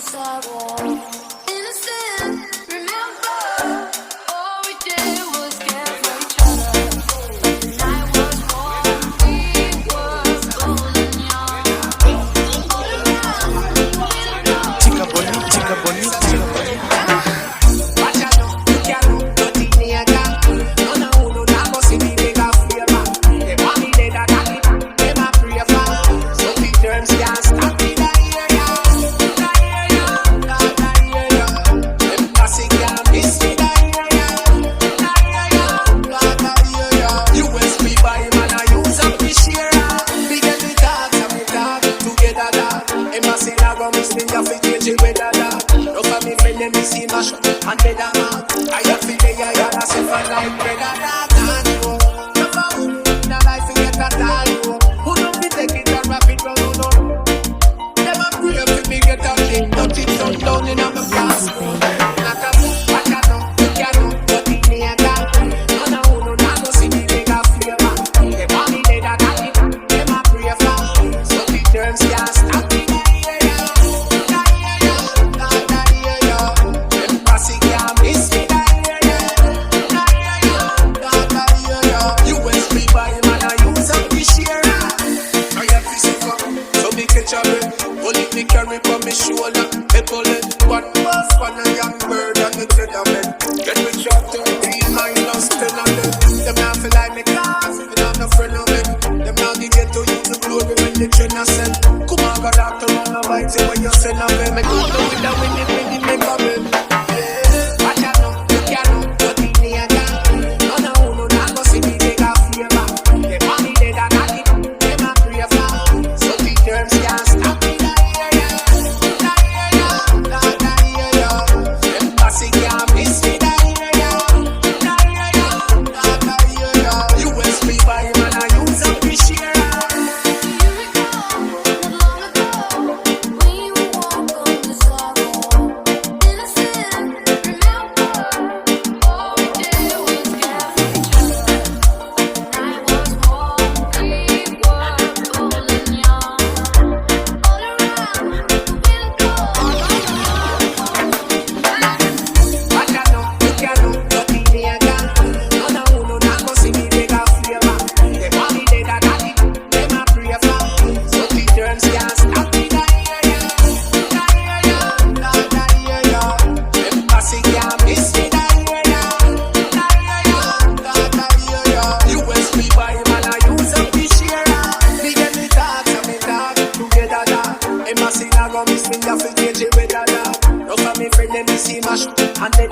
sidewalk. Innocent, remember, all we did was care for each other. But the night was warm, we were golden young. All around, we know. Chica bonita, chica bonita, chica bonita. And then I'm out. I have to lay a yard as if I like bread and that. Never who in a life forget that all. Who don't be take it and wrap it round, no. Never pray for me get a thing. Don't it turn down in a my class. Not a book, but I know. You can't know, but in me a gal. No, no, no, no, no, see me make a flavor. They want me dead and that. Them a pray for. So the terms can't stop me. Carry on my shoulder, people it. One was one a young bird and the featherman. Get me shot to 3 minus 10 of them. Them not feel like me cause, me not no friend of me. Them not get to use the glory when the trainer send. Come on, go doctor on the bite, say when you send a me. Me go to with the when it make a bed. Watch out now, you can't know, but in the end, no, no, no, not go see me take a flavor. They want me dead and not it, them a pray for. So the terms can't stop me. And then